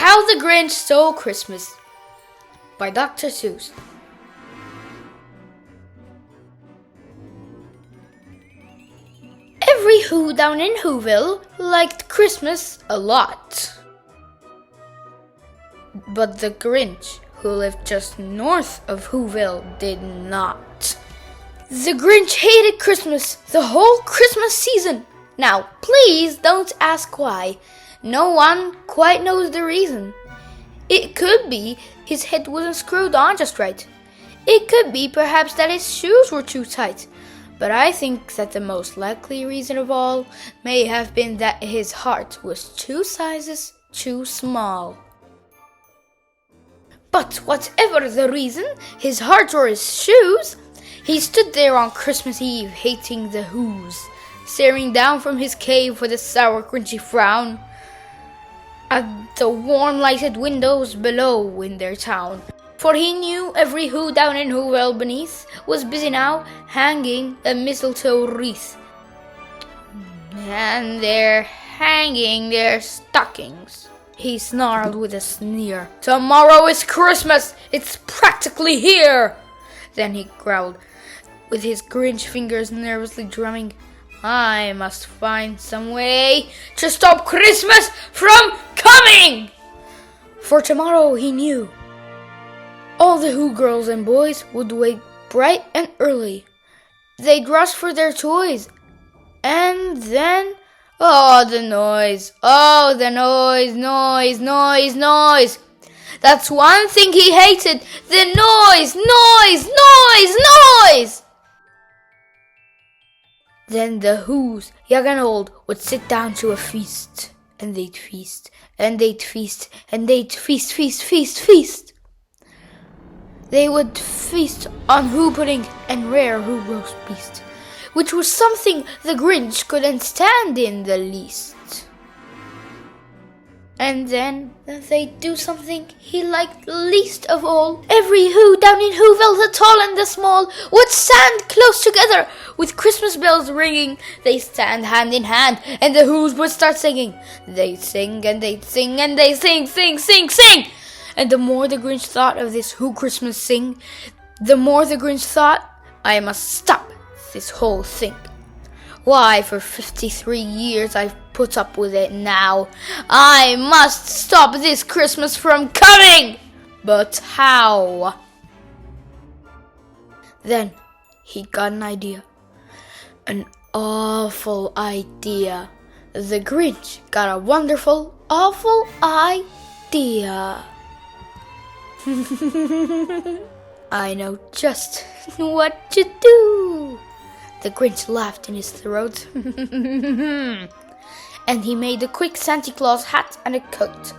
How the Grinch Stole Christmas by Dr. Seuss. Every Who down in Whoville liked Christmas a lot. But the Grinch, who lived just north of Whoville, did not. The Grinch hated Christmas the whole Christmas season. Now, please don't ask why. No one quite knows the reason. It could be his head wasn't screwed on just right. It could be perhaps that his shoes were too tight. But I think that the most likely reason of all may have been that his heart was 2 sizes too small. But whatever the reason, his heart or his shoes, he stood there on Christmas Eve hating the Whos, staring down from his cave with a sour, grinchy frown at the warm lighted windows below in their town. For he knew every Who down in Whoville beneath was busy now hanging a mistletoe wreath. And they're hanging their stockings. He snarled with a sneer. Tomorrow is Christmas! It's practically here! Then he growled, with his Grinch fingers nervously drumming, I must find some way to stop Christmas from coming! For tomorrow, he knew, all the Who girls and boys would wake bright and early. They'd rush for their toys. And then, oh, the noise. Oh, the noise, noise, noise, noise. That's one thing he hated. The noise, noise, noise, noise. Then the Whos, young and old, would sit down to a feast. And they'd feast, and they'd feast, and they'd feast, feast, feast, feast. They would feast on Who pudding and rare Who roast beast, which was something the Grinch couldn't stand in the least. And then they'd do something he liked least of all. Every Who down in Whoville, the tall and the small, would stand close together with Christmas bells ringing. They'd stand hand in hand, and the Whos would start singing. They'd sing and they'd sing and they'd sing, sing, sing, sing. And the more the Grinch thought of this Who Christmas sing, the more the Grinch thought, I must stop this whole thing. Why, for 53 years I've put up with it now. I must stop this Christmas from coming! But how? Then he got an idea. An awful idea. The Grinch got a wonderful, awful idea. I know just what to do. The Grinch laughed in his throat. And he made a quick Santa Claus hat and a coat.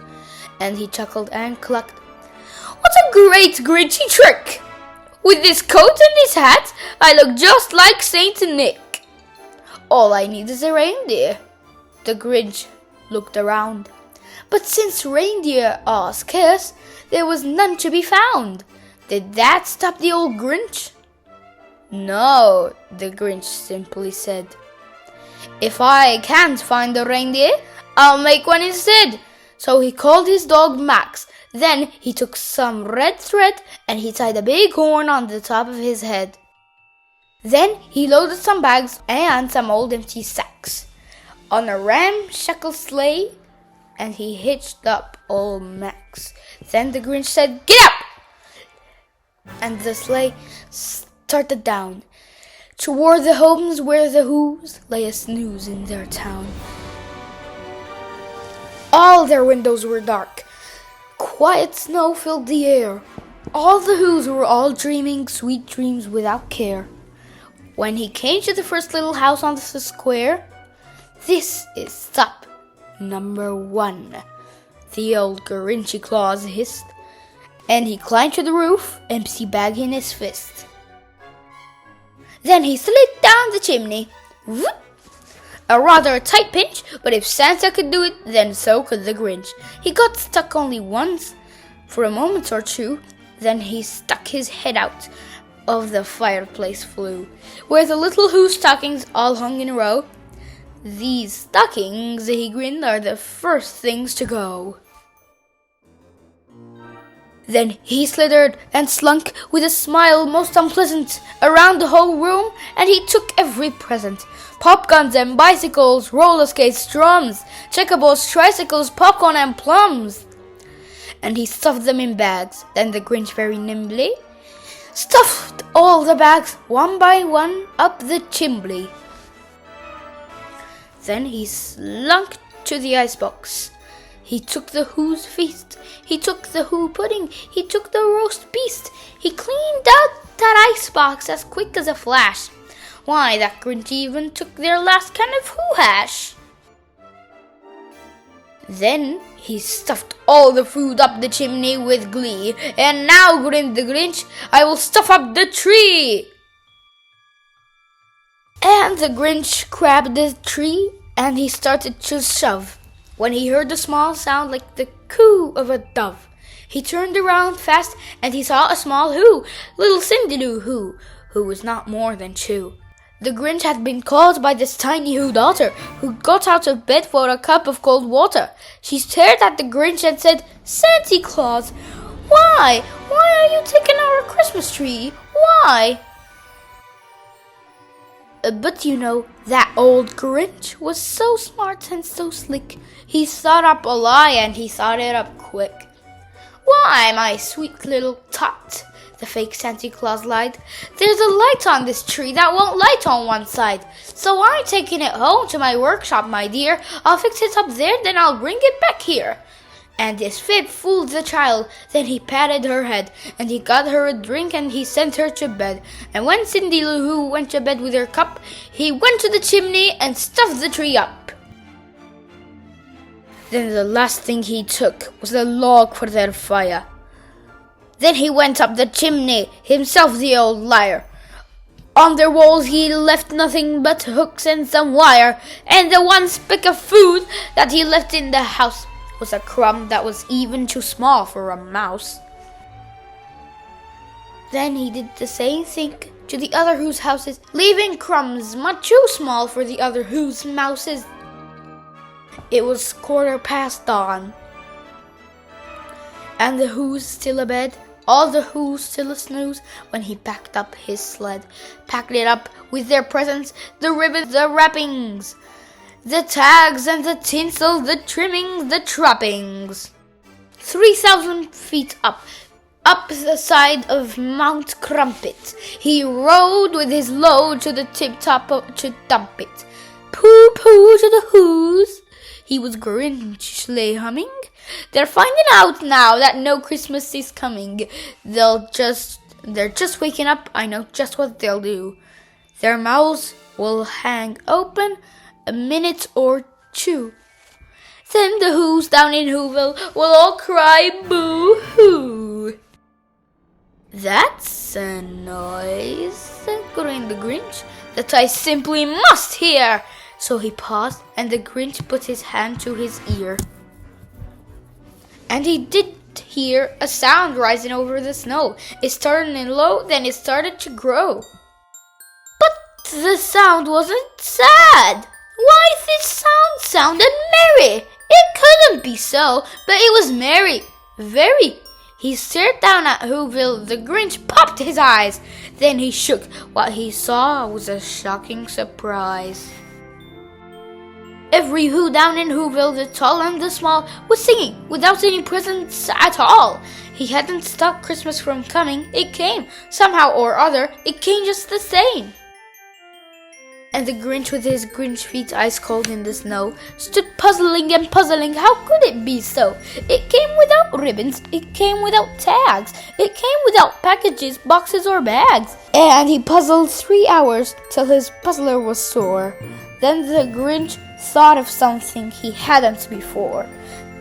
And he chuckled and clucked. What a great Grinchy trick! With this coat and this hat, I look just like Saint Nick. All I need is a reindeer. The Grinch looked around. But since reindeer are scarce, there was none to be found. Did that stop the old Grinch? No, the Grinch simply said. If I can't find a reindeer, I'll make one instead. So he called his dog Max. Then he took some red thread and he tied a big horn on the top of his head. Then he loaded some bags and some old empty sacks on a ramshackle sleigh, and he hitched up old Max. Then the Grinch said, Get up! And the sleigh started down toward the homes where the Whos lay a snooze in their town. All their windows were dark. Quiet snow filled the air. All the Whos were all dreaming sweet dreams without care. When he came to the first little house on the square, this is stop number 1, the old Grinchy Claus hissed, and he climbed to the roof, empty bag in his fist. Then he slid down the chimney. Whoop! A rather tight pinch, but if Santa could do it, then so could the Grinch. He got stuck only once, for a moment or two, then he stuck his head out of the fireplace flue, where the little Who stockings all hung in a row. These stockings, he grinned, are the first things to go. Then he slithered and slunk with a smile most unpleasant around the whole room, and he took every present. Pop guns and bicycles, roller skates, drums, checkerboards, tricycles, popcorn and plums. And he stuffed them in bags. Then the Grinch very nimbly stuffed all the bags one by one up the chimney. Then he slunk to the icebox. He took the Who's feast. He took the Who pudding. He took the roast beast. He cleaned out that icebox as quick as a flash. Why, that Grinch even took their last can of Who hash. Then he stuffed all the food up the chimney with glee. And now, grinned the Grinch, I will stuff up the tree. And the Grinch grabbed the tree and he started to shove, when he heard the small sound like the coo of a dove. He turned around fast and he saw a small Who, little Cindy Lou who was not more than 2. The Grinch had been called by this tiny Who daughter, who got out of bed for a cup of cold water. She stared at the Grinch and said, Santa Claus, why? Why are you taking our Christmas tree? Why? But you know, that old Grinch was so smart and so slick. He thought up a lie and he thought it up quick. Why, my sweet little tot, the fake Santa Claus lied. There's a light on this tree that won't light on one side. So I'm taking it home to my workshop, my dear. I'll fix it up there, then I'll bring it back here. And this fib fooled the child. Then he patted her head, and he got her a drink, and he sent her to bed. And when Cindy Lou Who went to bed with her cup, he went to the chimney and stuffed the tree up. Then the last thing he took was a log for their fire. Then he went up the chimney, himself the old liar. On their walls he left nothing but hooks and some wire, and the one speck of food that he left in the house was a crumb that was even too small for a mouse. Then he did the same thing to the other Who's houses, leaving crumbs much too small for the other Who's mouses. It was 1/4 dawn, and the Who's still abed, all the Who's still a-snooze, when he packed up his sled, packed it up with their presents, the ribbons, the wrappings, the tags and the tinsel, the trimmings, the trappings. 3,000 feet up the side of Mount Crumpet, he rode with his load to the tip-top to dump it. Pooh-pooh to the Who's, he was Grinchly humming. They're finding out now that no Christmas is coming. They're just waking up, I know just what they'll do. Their mouths will hang open a minute or 2. Then the Who's down in Whoville will all cry boo-hoo. That's a noise, grinned the Grinch, that I simply must hear. So he paused, and the Grinch put his hand to his ear. And he did hear a sound rising over the snow. It started in low, then it started to grow. But the sound wasn't sad. Why, this sound sounded merry. It couldn't be so, but it was merry, very. He stared down at Whoville. The Grinch popped his eyes. Then he shook. What he saw was a shocking surprise. Every Who down in Whoville, the tall and the small, was singing without any presents at all. He hadn't stopped Christmas from coming. It came. Somehow or other, it came just the same. And the Grinch, with his Grinch feet ice cold in the snow, stood puzzling and puzzling. How could it be so? It came without ribbons. It came without tags. It came without packages, boxes, or bags. And he puzzled 3 hours till his puzzler was sore. Then the Grinch thought of something he hadn't before.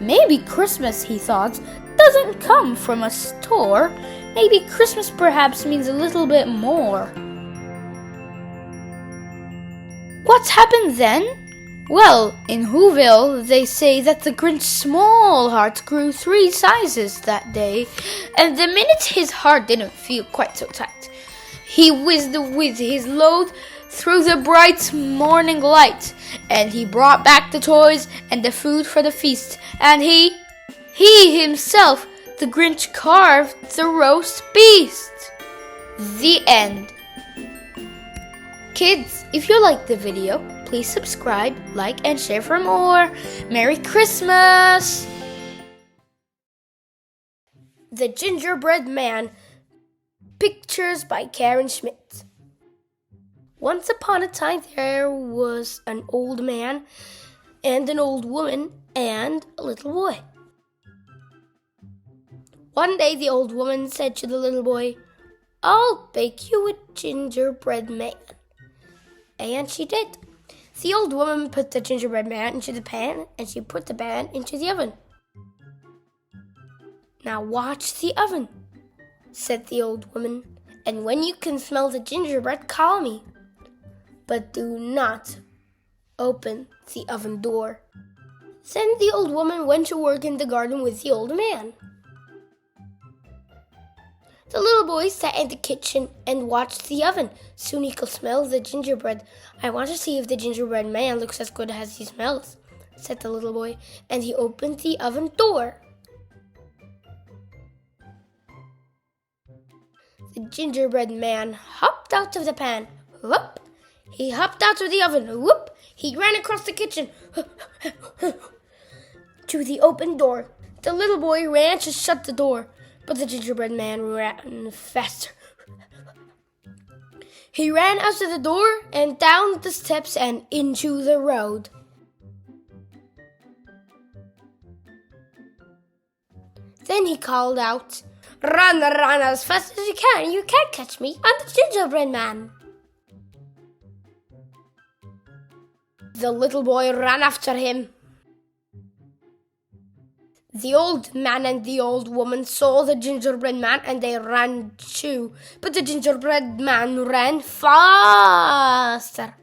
Maybe Christmas, he thought, doesn't come from a store. Maybe Christmas perhaps means a little bit more. What happened then? Well, in Whoville, they say that the Grinch's small heart grew 3 sizes that day, and the minute his heart didn't feel quite so tight, he whizzed with his load through the bright morning light, and he brought back the toys and the food for the feast, and he himself The Grinch carved the roast beast. The end. Kids, if you liked the video, please subscribe, like, and share for more. Merry Christmas! The Gingerbread Man. Pictures by Karen Schmidt. Once upon a time, there was an old man and an old woman and a little boy. One day, the old woman said to the little boy, "I'll bake you a gingerbread man." And she did. The old woman put the gingerbread man into the pan, and she put the pan into the oven. "Now watch the oven," said the old woman, "and when you can smell the gingerbread, call me. But do not open the oven door." Then the old woman went to work in the garden with the old man. The little boy sat in the kitchen and watched the oven. Soon he could smell the gingerbread. "I want to see if the gingerbread man looks as good as he smells," said the little boy, and he opened the oven door. The gingerbread man hopped out of the pan. Whoop! He hopped out of the oven. Whoop! He ran across the kitchen to the open door. The little boy ran to shut the door, but the gingerbread man ran faster. He ran out of the door and down the steps and into the road. Then he called out, "Run, run as fast as you can. You can't catch me. I'm the gingerbread man." The little boy ran after him. The old man and the old woman saw the gingerbread man and they ran too. But the gingerbread man ran faster.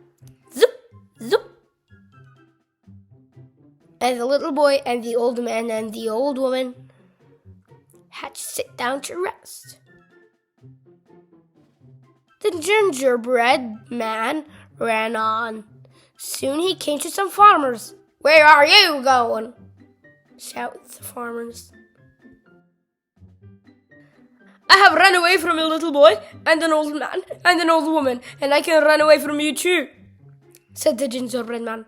Zoop, zoop. And the little boy and the old man and the old woman had to sit down to rest. The gingerbread man ran on. Soon he came to some farmers. "Where are you going?" shouted the farmers. "I have run away from a little boy and an old man and an old woman, and I can run away from you too," said the gingerbread man.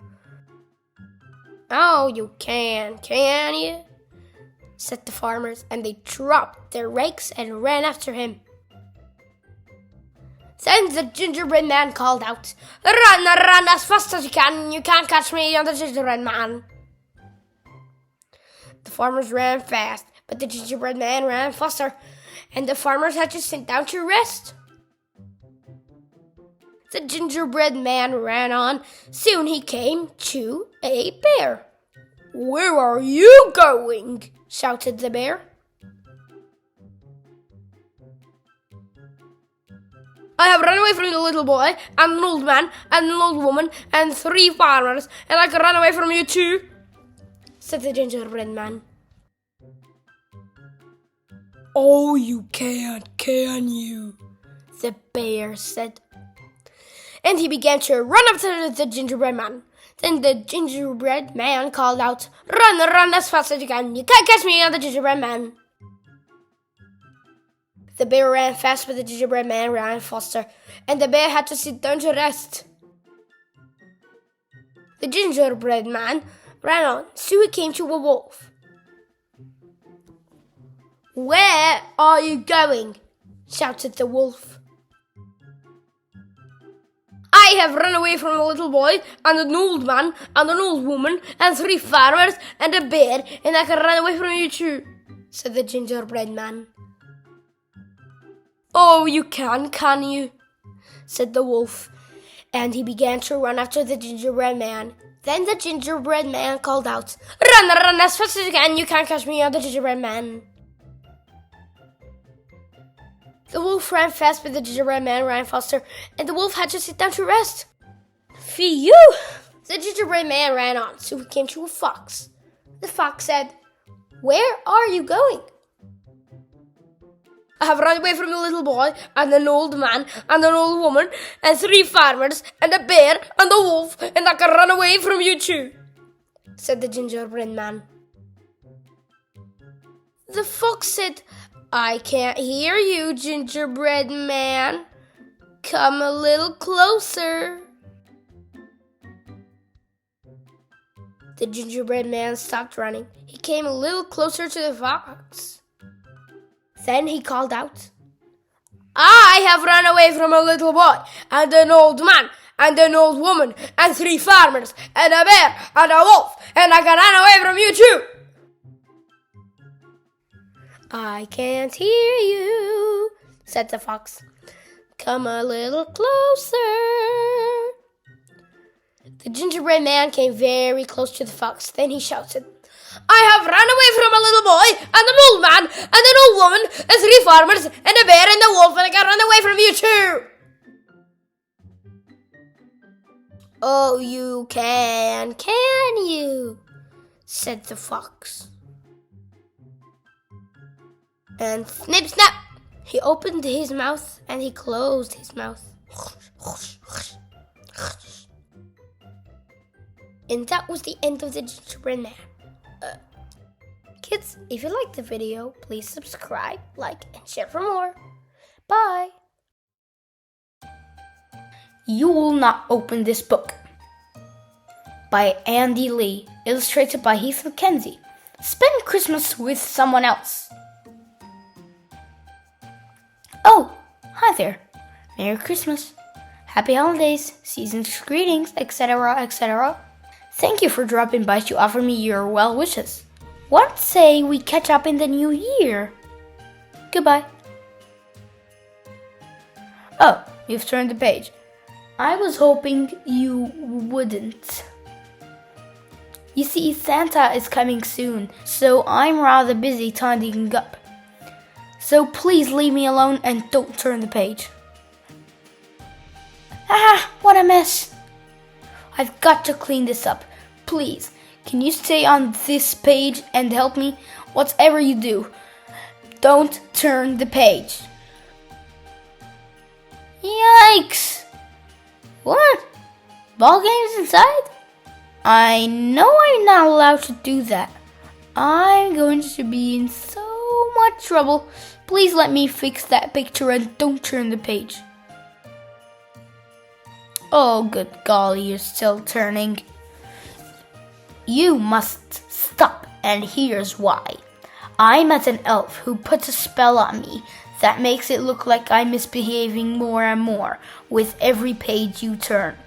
"Oh, you can you?" said the farmers, and they dropped their rakes and ran after him. Then the gingerbread man called out, "Run, run as fast as you can. You can't catch me, I'm the gingerbread man." The farmers ran fast, but the gingerbread man ran faster, and the farmers had to sit down to rest. The gingerbread man ran on. Soon he came to a bear. "Where are you going?" shouted the bear. "I have run away from the little boy, and an old man, and an old woman, and 3 farmers, and I can run away from you too," said the gingerbread man. "Oh, you can't, can you?" the bear said. And he began to run after the gingerbread man. Then the gingerbread man called out, "Run, run as fast as you can. You can't catch me, I'm the gingerbread man." The bear ran fast, but the gingerbread man ran faster, and the bear had to sit down to rest. The gingerbread man ran on. Soon he came to a wolf. "Where are you going?" shouted the wolf. "I have run away from a little boy, and an old man, and an old woman, and 3 farmers, and a bear, and I can run away from you too," said the gingerbread man. "Oh, you can you?" said the wolf, and he began to run after the gingerbread man. Then the gingerbread man called out, "Run, run as fast as you can. You can't catch me, I'm the gingerbread man." The wolf ran fast, but the gingerbread man ran faster, and the wolf had to sit down to rest. Phew! The gingerbread man ran on, so he came to a fox. The fox said, "Where are you going?" "I have run away from a little boy, and an old man, and an old woman, and 3 farmers, and a bear, and a wolf, and I can run away from you too," said the gingerbread man. The fox said, "I can't hear you, Gingerbread Man. Come a little closer." The gingerbread man stopped running. He came a little closer to the fox. Then he called out, "I have run away from a little boy, and an old man, and an old woman, and 3 farmers, and a bear, and a wolf, and I can run away from you too." "I can't hear you," said the fox. "Come a little closer." The gingerbread man came very close to the fox. Then he shouted, "I have run away from a little boy, and an old man, and an old woman, and 3 farmers, and a bear, and a wolf, and I can run away from you too." "Oh, you can you?" said the fox. And snip, snap, he opened his mouth and he closed his mouth. And that was the end of the Gingerbread Man. Kids, if you liked the video, please subscribe, like, and share for more. Bye! You Will Not Open This Book by Andy Lee, illustrated by Heath McKenzie. Spend Christmas with someone else. Oh, hi there. Merry Christmas. Happy holidays, season's greetings, etc., etc. Thank you for dropping by to offer me your well wishes. What say we catch up in the new year? Goodbye. Oh, you've turned the page. I was hoping you wouldn't. You see, Santa is coming soon, so I'm rather busy tidying up. So please leave me alone and don't turn the page. Ah, what a mess. I've got to clean this up. Please, can you stay on this page and help me? Whatever you do, don't turn the page. Yikes! What? Ball games inside? I know I'm not allowed to do that. I'm going to be in so much trouble. Please let me fix that picture and don't turn the page. Oh, good golly, you're still turning. You must stop, and here's why. I met an elf who puts a spell on me that makes it look like I'm misbehaving more and more with every page you turn.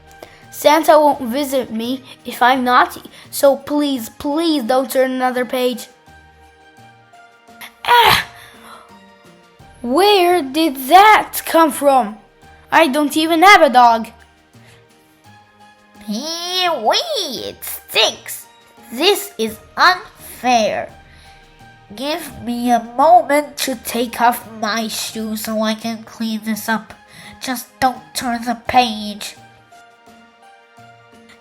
Santa won't visit me if I'm naughty, so please, please don't turn another page. Ah! Where did that come from? I don't even have a dog. Wee, it stinks. This is unfair. Give me a moment to take off my shoes so I can clean this up. Just don't turn the page.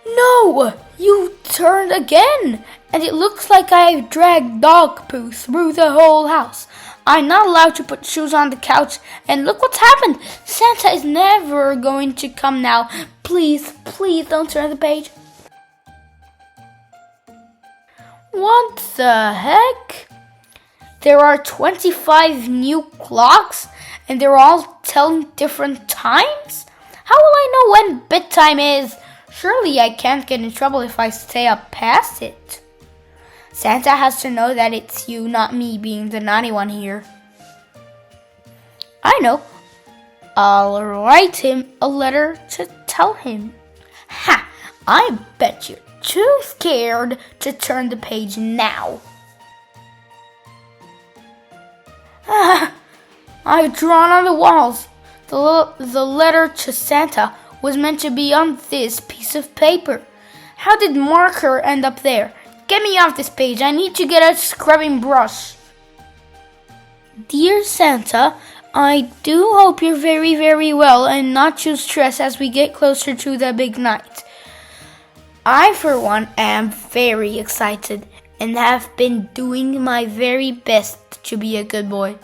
No! You turned again! And it looks like I've dragged dog poo through the whole house. I'm not allowed to put shoes on the couch, and look what's happened! Santa is never going to come now. Please, please don't turn the page. What the heck? There are 25 new clocks, and they're all telling different times? How will I know when bedtime is? Surely I can't get in trouble if I stay up past it. Santa has to know that it's you, not me, being the naughty one here. I know. I'll write him a letter to tell him. Ha! I bet you're too scared to turn the page now. I've drawn on the walls. The letter to Santa was meant to be on this piece of paper. How did marker end up there? Get me off this page. I need to get a scrubbing brush. Dear Santa, I do hope you're very, very well and not too stressed as we get closer to the big night. I, for one, am very excited and have been doing my very best to be a good boy.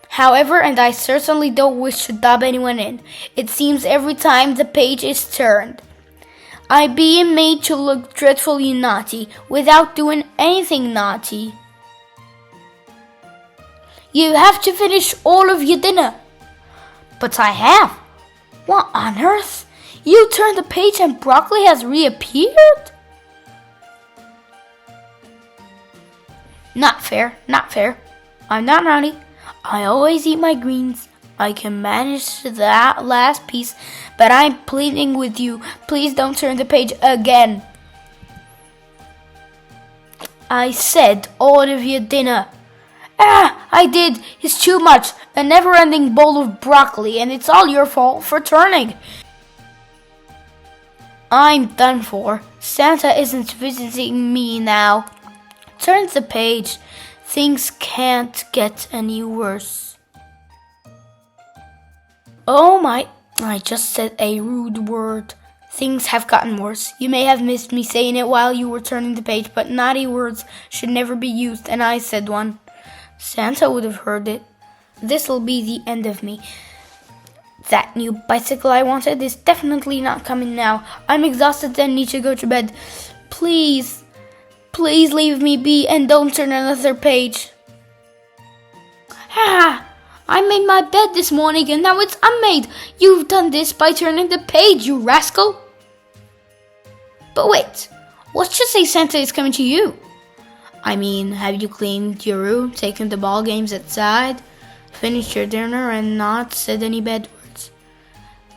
However, and I certainly don't wish to dub anyone in, it seems every time the page is turned, I'm being made to look dreadfully naughty without doing anything naughty. You have to finish all of your dinner. But I have. What on earth? You turned the page and broccoli has reappeared? Not fair, not fair. I'm not naughty. I always eat my greens. I can manage that last piece, but I'm pleading with you. Please don't turn the page again. I said all of your dinner. I did. It's too much. A never-ending bowl of broccoli, and it's all your fault for turning. I'm done for. Santa isn't visiting me now. Turn the page. Things can't get any worse. Oh my, I just said a rude word. Things have gotten worse. You may have missed me saying it while you were turning the page, but naughty words should never be used, and I said one. Santa would have heard it. This'll be the end of me. That new bicycle I wanted is definitely not coming now. I'm exhausted and need to go to bed. Please, please leave me be and don't turn another page. I made my bed this morning and now it's unmade. You've done this by turning the page, you rascal. But wait, what's to say Santa is coming to you? I mean, have you cleaned your room, taken the ball games outside, finished your dinner and not said any bad words?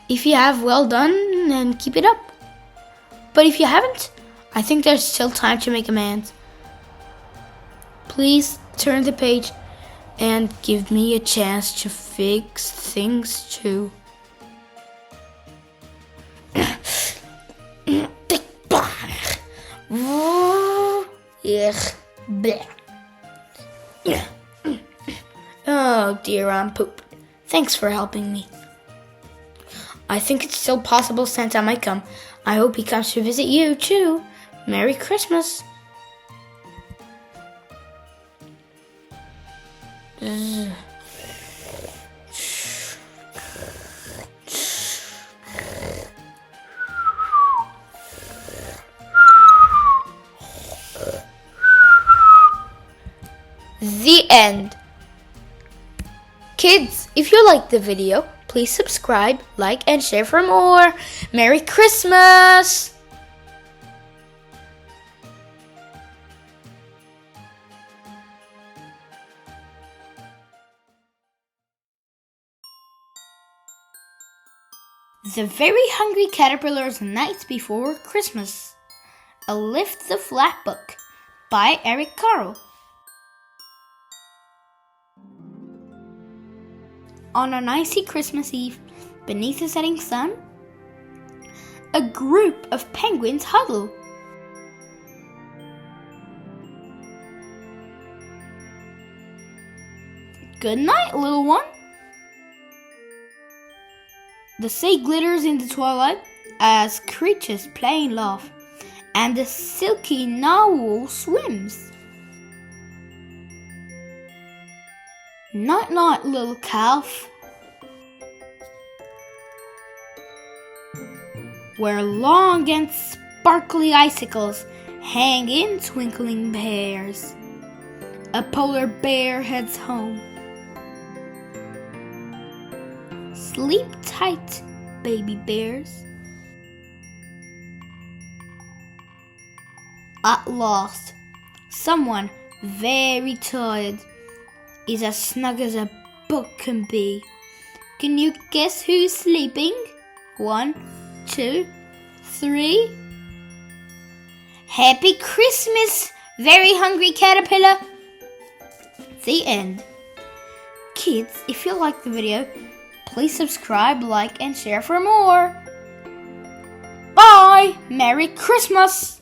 If you have, well done and keep it up. But if you haven't, I think there's still time to make amends. Please turn the page and give me a chance to fix things too. Oh dear, I'm pooped. Thanks for helping me. I think it's still possible Santa might come. I hope he comes to visit you too. Merry Christmas. The end. Kids, if you liked the video, please subscribe, like, and share for more. Merry Christmas! The Very Hungry Caterpillar's Night Before Christmas. A Lift the Flap Book by Eric Carle. On an icy Christmas Eve, beneath the setting sun, a group of penguins huddle. Good night, little one. The sea glitters in the twilight as creatures play and laugh, and the silky narwhal swims. Night night, little calf. Where long and sparkly icicles hang in twinkling pairs, a polar bear heads home. Sleep tight, baby bears. At last, someone very tired is as snug as a book can be. Can you guess who's sleeping? 1, 2, 3. Happy Christmas, very hungry caterpillar. The end. Kids, if you liked the video, please subscribe, like, and share for more. Bye! Merry Christmas!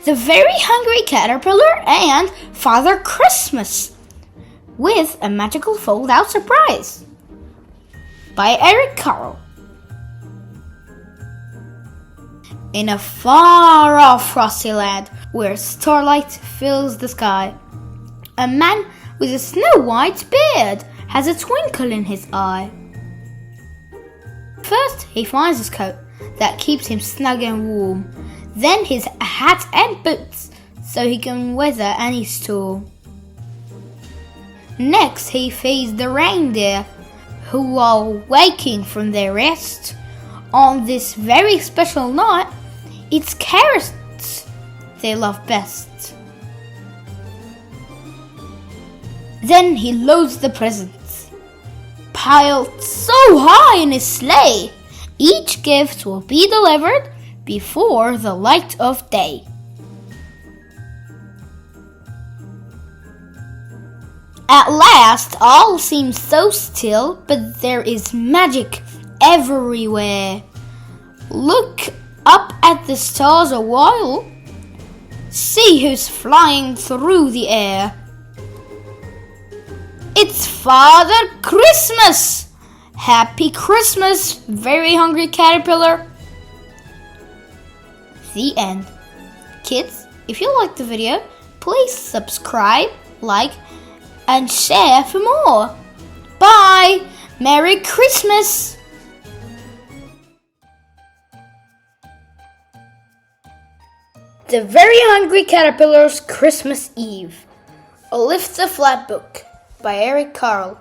The Very Hungry Caterpillar and Father Christmas with a Magical Fold-Out Surprise by Eric Carle. In a far-off frosty land where starlight fills the sky, a man with a snow-white beard has a twinkle in his eye. First, he finds his coat that keeps him snug and warm. Then his hat and boots. so he can weather any storm. Next, he feeds the reindeer, who are waking from their rest. On this very special night, it's carrots they love best. Then he loads the presents, piled so high in his sleigh. Each gift will be delivered before the light of day. At last, all seems so still, but there is magic everywhere. Look up at the stars a while. See who's flying through the air. It's Father Christmas! Happy Christmas, very hungry caterpillar. The end. Kids, if you liked the video, please subscribe, like, and share for more. Bye! Merry Christmas! The Very Hungry Caterpillar's Christmas Eve. A Lift the Flat Book by Eric Carle.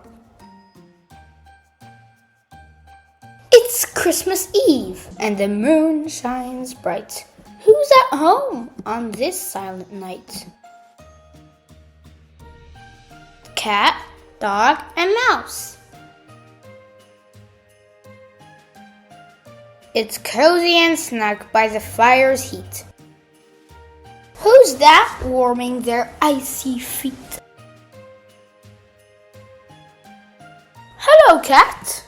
It's Christmas Eve and the moon shines bright. Who's at home on this silent night? Cat, dog, and mouse. It's cozy and snug by the fire's heat. Who's that warming their icy feet? Hello, cat.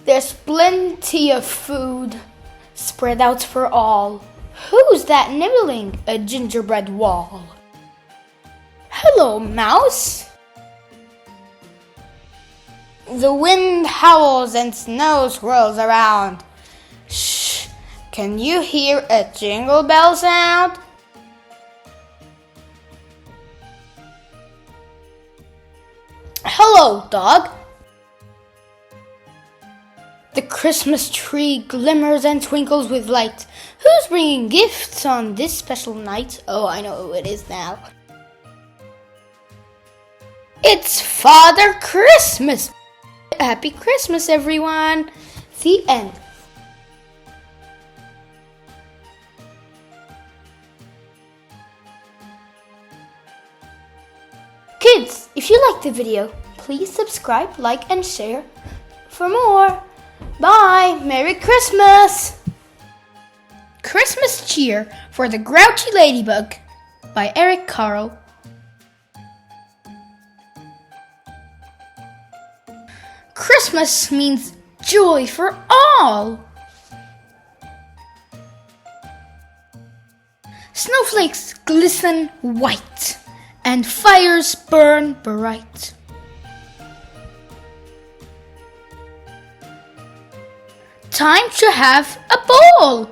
There's plenty of food spread out for all. Who's that nibbling a gingerbread wall? Hello, mouse. The wind howls and snow swirls around. Shh, can you hear a jingle bell sound? Hello, dog. The Christmas tree glimmers and twinkles with light. Who's bringing gifts on this special night? Oh, I know who it is now. It's Father Christmas! Happy Christmas, everyone! The end. Kids, if you liked the video, please subscribe, like, and share for more. Bye! Merry Christmas! Christmas Cheer for the Grouchy Ladybug by Eric Carle. Christmas means joy for all. Snowflakes glisten white and fires burn bright. Time to have a ball.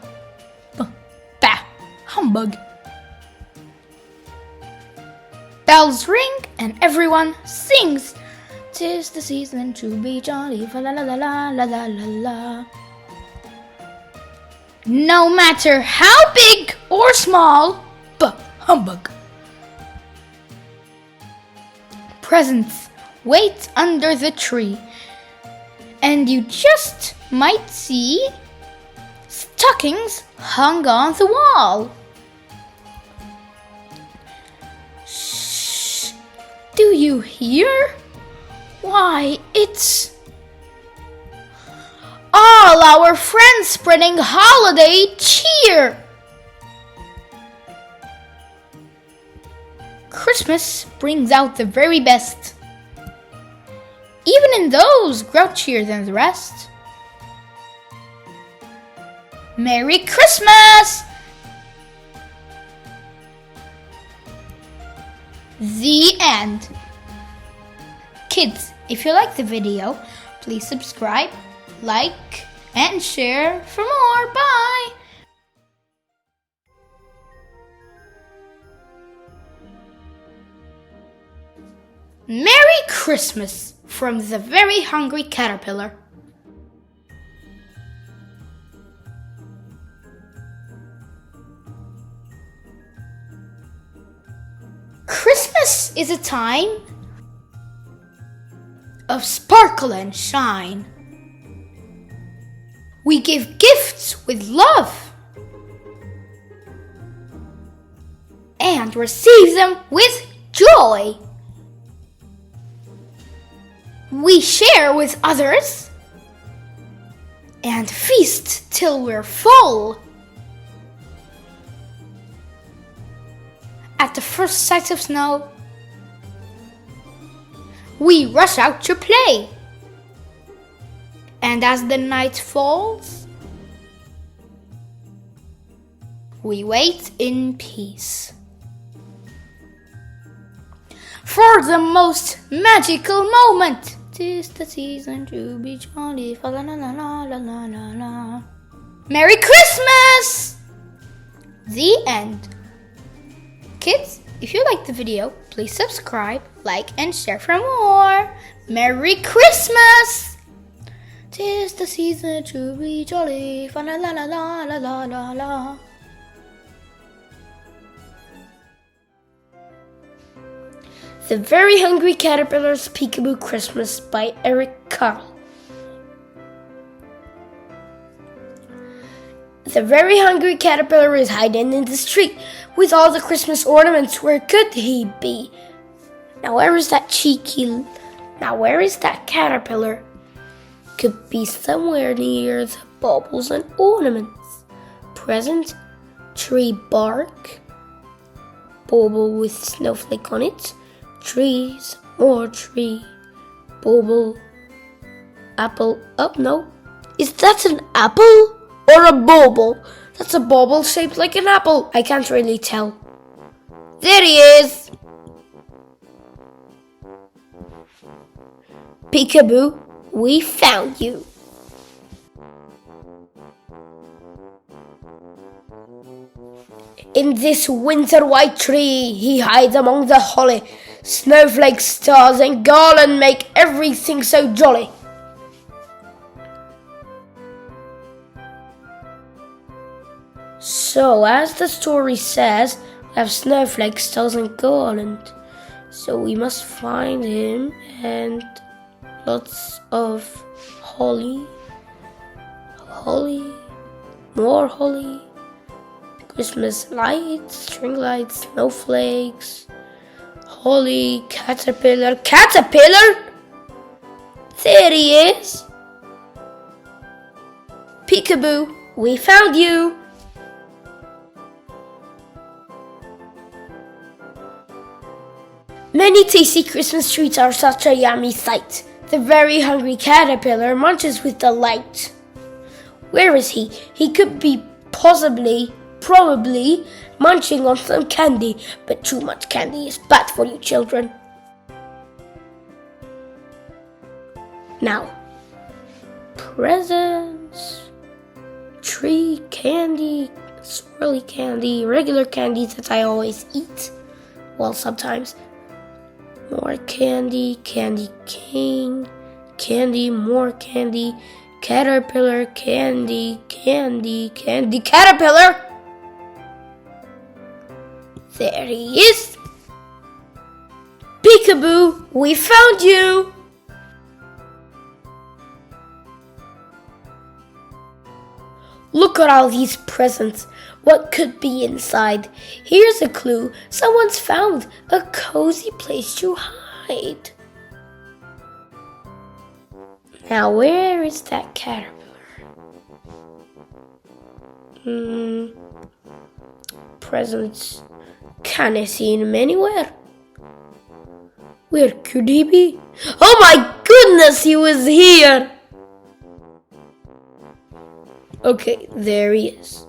Bah, humbug. Bells ring and everyone sings. 'Tis the season to be jolly, fa la la la la la la la la. No matter how big or small, bah, humbug. Presents wait under the tree, and you just might see stockings hung on the wall. Shh, do you hear? Why, it's all our friends spreading holiday cheer. Christmas brings out the very best, even in those grouchier than the rest. Merry Christmas! The end. Kids, if you like the video, please subscribe, like, and share for more. Bye! Merry Christmas from the Very Hungry Caterpillar. Christmas is a time of sparkle and shine. We give gifts with love and receive them with joy. We share with others and feast till we're full. At the first sight of snow, we rush out to play. And as the night falls, we wait in peace for the most magical moment. 'Tis the season to be jolly, fa la la la la la la la la. Merry Christmas! The end. Kids, if you liked the video, please subscribe, like, and share for more. Merry Christmas! 'Tis the season to be jolly, fa la la la la la la la la. The Very Hungry Caterpillar's Peekaboo Christmas by Eric Carle. The very hungry caterpillar is hiding in the street with all the Christmas ornaments. Where could he be? Now where is that caterpillar? Could be somewhere near the baubles and ornaments. Present, tree bark, bauble with snowflake on it. Trees, more tree, bauble, apple. Oh no, is that an apple or a bauble? That's a bauble shaped like an apple. I can't really tell. There he is. Peekaboo, we found you. In this winter white tree, he hides among the holly. Snowflakes, stars, and garland make everything so jolly. So, as the story says, we have snowflakes, stars, and garland. So we must find him and lots of holly, more holly, Christmas lights, string lights, snowflakes, holly, caterpillar. There he is. Peekaboo, we found you. Many tasty Christmas treats are such a yummy sight. The very hungry caterpillar munches with delight. Where is he? He could be probably munching on some candy, but too much candy is bad for you children. Now, presents, tree candy, swirly candy, regular candy that I always eat. Well, sometimes. More candy, candy cane, candy, more candy, caterpillar, candy, caterpillar. There he is. Peekaboo, we found you. Look at all these presents. What could be inside? Here's a clue. Someone's found a cozy place to hide. Now, where is that caterpillar? Presents. Can I see him anywhere? Where could he be? Oh my goodness, he was here! Okay, there he is.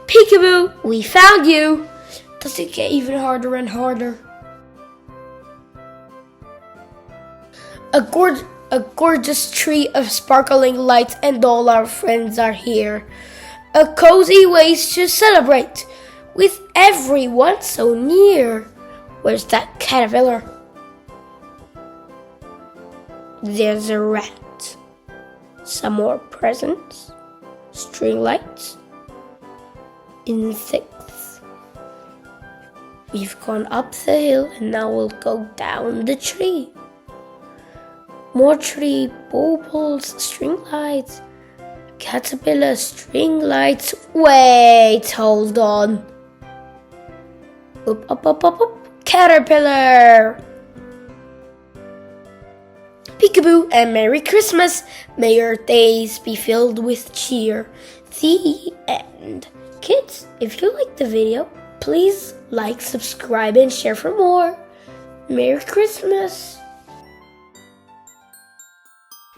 Peekaboo, we found you! Does it get even harder and harder? A gorgeous tree of sparkling lights and all our friends are here. A cozy way to celebrate with everyone so near. Where's that caterpillar? There's a rat. Some more presents, string lights, insects, We've gone up the hill and now we'll go down the tree. More tree, baubles, string lights, caterpillar, string lights. Wait, hold on. Up, caterpillar. Peekaboo and Merry Christmas. May your days be filled with cheer. The end. Kids, if you liked the video, please like, subscribe, and share for more. Merry Christmas.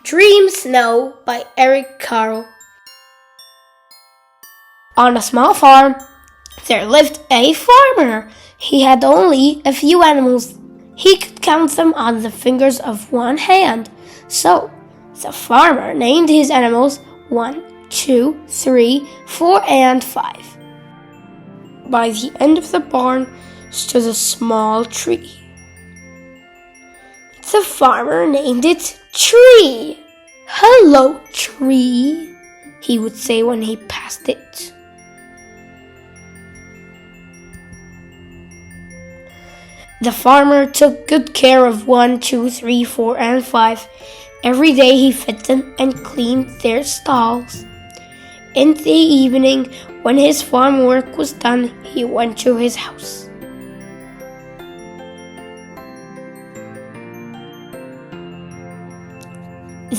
Dream Snow by Eric Carle. On a small farm, there lived a farmer. He had only a few animals. He could count them on the fingers of one hand. So, the farmer named his animals 1, 2, 3, 4, and 5. By the end of the barn stood a small tree. The farmer named it Tree. "Hello, Tree," he would say when he passed it. The farmer took good care of 1, 2, 3, 4, and 5. Every day he fed them and cleaned their stalls. In the evening, when his farm work was done, he went to his house.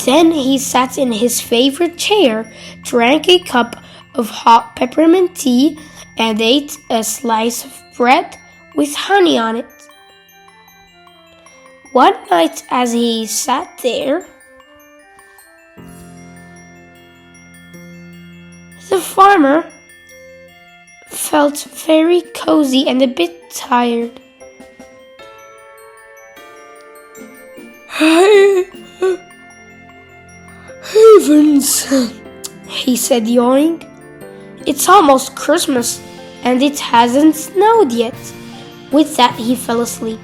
Then he sat in his favorite chair, drank a cup of hot peppermint tea, and ate a slice of bread with honey on it. One night as he sat there, the farmer felt very cozy and a bit tired. Heavens, he said, yawning. It's almost Christmas, and it hasn't snowed yet. With that, he fell asleep.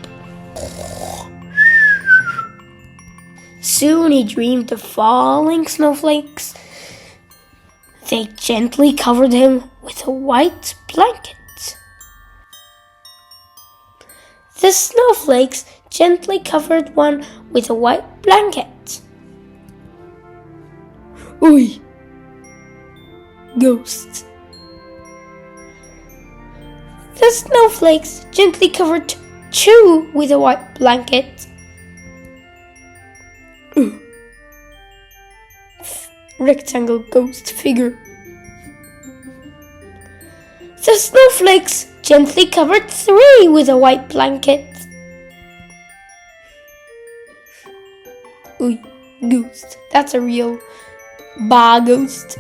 Soon he dreamed of falling snowflakes. They gently covered him with a white blanket. The snowflakes gently covered one with a white blanket. Oi! Ghost. The snowflakes gently covered two with a white blanket. Rectangle ghost figure. The snowflakes gently covered 3 with a white blanket. Ooh, ghost. That's a real ghost.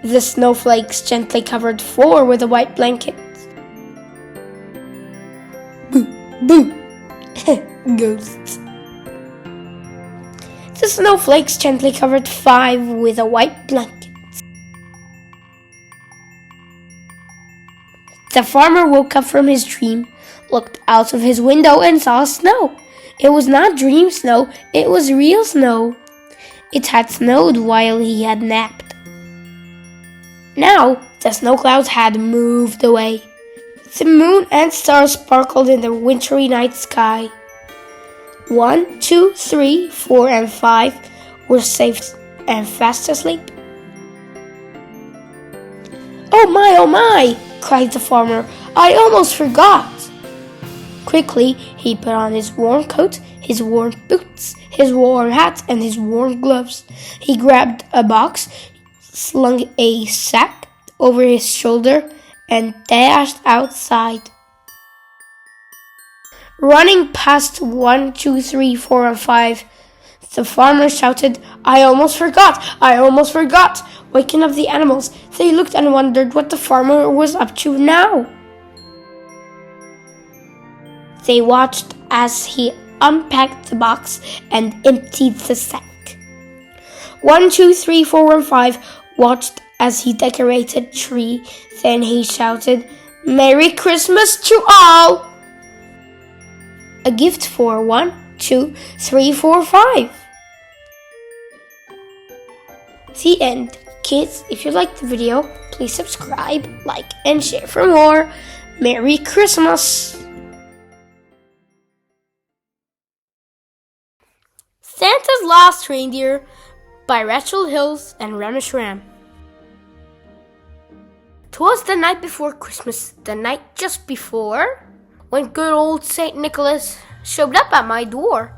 The snowflakes gently covered 4 with a white blanket. Boo, boo. Ghosts. The snowflakes gently covered 5 with a white blanket. The farmer woke up from his dream, looked out of his window and saw snow. It was not dream snow, it was real snow. It had snowed while he had napped. Now the snow clouds had moved away. The moon and stars sparkled in the wintry night sky. 1, 2, 3, 4, and 5 were safe and fast asleep. Oh my, cried the farmer. I almost forgot. Quickly, he put on his warm coat, his warm boots, his warm hat, and his warm gloves. He grabbed a box, slung a sack over his shoulder, and dashed outside. Running past 1, 2, 3, 4, and 5, the farmer shouted, I almost forgot! Waking up the animals, they looked and wondered what the farmer was up to now. They watched as he unpacked the box and emptied the sack. 1, 2, 3, 4, and 5 watched as he decorated the tree. Then he shouted, Merry Christmas to all! A gift for 1, 2, 3, 4, 5. The end. Kids, if you liked the video, please subscribe, like, and share for more. Merry Christmas! Santa's Last Reindeer by Rachel Hills and Ramesh Ram. 'Twas the night before Christmas, the night just before, when good old Saint Nicholas showed up at my door.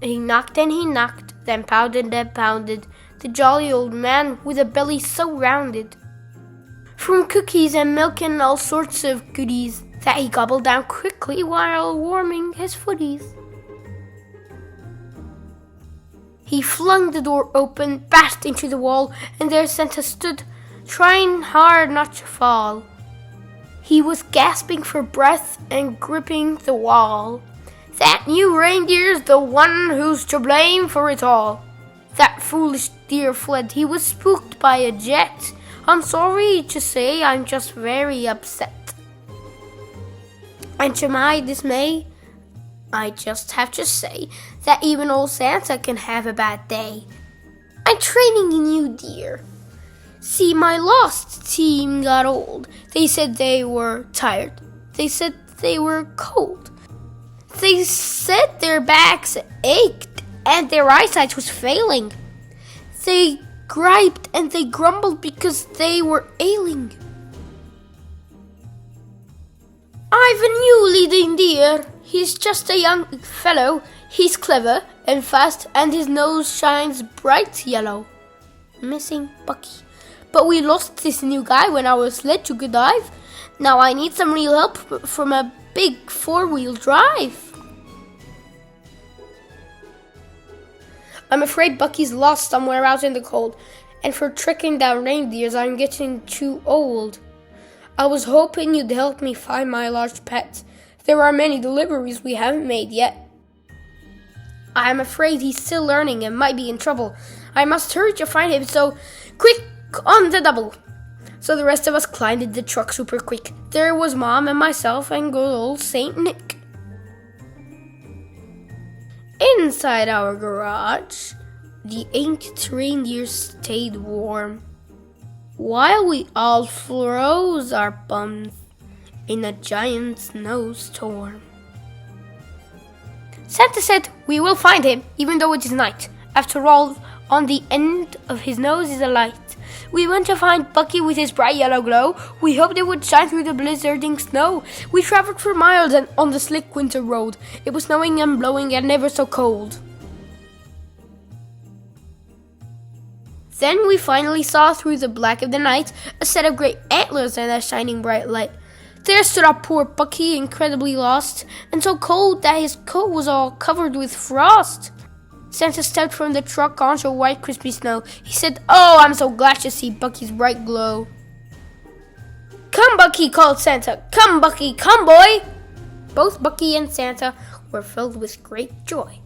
He knocked and he knocked, then pounded and pounded, the jolly old man with a belly so rounded, from cookies and milk and all sorts of goodies, that he gobbled down quickly while warming his footies. He flung the door open, bashed into the wall, and there Santa stood, trying hard not to fall. He was gasping for breath and gripping the wall. That new reindeer's the one who's to blame for it all. That foolish deer fled, he was spooked by a jet. I'm sorry to say I'm just very upset. And to my dismay, I just have to say that even old Santa can have a bad day. I'm training a new deer. See, my lost team got old. They said they were tired. They said they were cold. They said their backs ached and their eyesight was failing. They griped and they grumbled because they were ailing. I've a new leading deer. He's just a young fellow. He's clever and fast and his nose shines bright yellow. Missing Bucky. But we lost this new guy when our sled took a dive. Now I need some real help from a big 4-wheel drive. I'm afraid Bucky's lost somewhere out in the cold, and for tracking down reindeers I'm getting too old. I was hoping you'd help me find my lost pet. There are many deliveries we haven't made yet. I'm afraid he's still learning and might be in trouble. I must hurry to find him, so quick on the double. So the rest of us climbed in the truck super quick. There was Mom and myself and good old Saint Nick. Inside our garage, the ancient reindeer stayed warm, while we all froze our bums in a giant snowstorm. Santa said we will find him, even though it is night. After all, on the end of his nose is a light. We went to find Bucky with his bright yellow glow. We hoped it would shine through the blizzarding snow. We traveled for miles and on the slick winter road. It was snowing and blowing and never so cold. Then we finally saw through the black of the night a set of great antlers and a shining bright light. There stood our poor Bucky, incredibly lost, and so cold that his coat was all covered with frost. Santa stepped from the truck onto white crispy snow. He said, "Oh, I'm so glad to see Bucky's bright glow." "Come, Bucky," called Santa. "Come, Bucky, come, boy." Both Bucky and Santa were filled with great joy.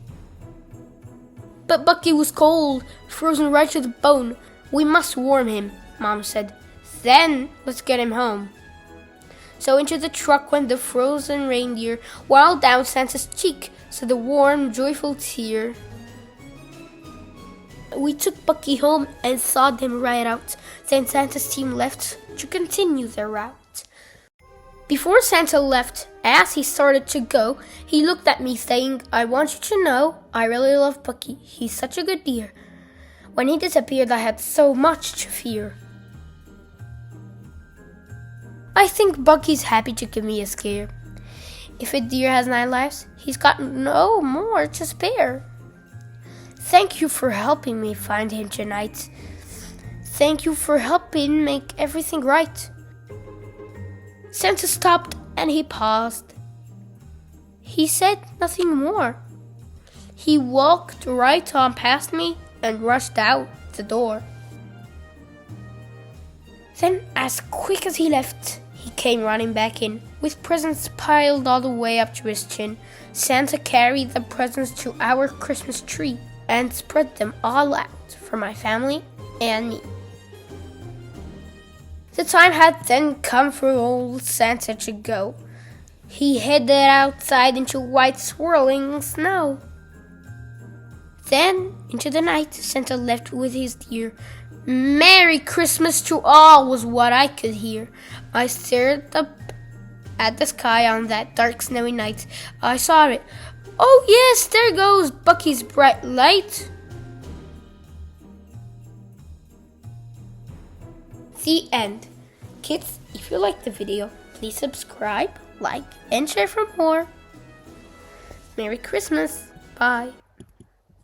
But Bucky was cold, frozen right to the bone. "We must warm him," Mom said. "Then let's get him home." So into the truck went the frozen reindeer, while down Santa's cheek stood a warm, joyful tear. We took Bucky home and thawed him right out. Then Santa's team left to continue their route. Before Santa left, as he started to go, he looked at me saying, "I want you to know I really love Bucky. He's such a good deer. When he disappeared, I had so much to fear." I think Bucky's happy to give me a scare. If a deer has 9 lives, he's got no more to spare. Thank you for helping me find him tonight. Thank you for helping make everything right. Santa stopped and he paused. He said nothing more. He walked right on past me and rushed out the door. Then, as quick as he left, he came running back in, with presents piled all the way up to his chin. Santa carried the presents to our Christmas tree and spread them all out for my family and me. The time had then come for old Santa to go. He headed outside into white swirling snow. Then, into the night, Santa left with his deer, Merry Christmas to all was what I could hear. I stared up at the sky on that dark snowy night. I saw it. Oh yes, there goes Bucky's bright light. The end. Kids, if you liked the video, please subscribe, like, and share for more. Merry Christmas. Bye.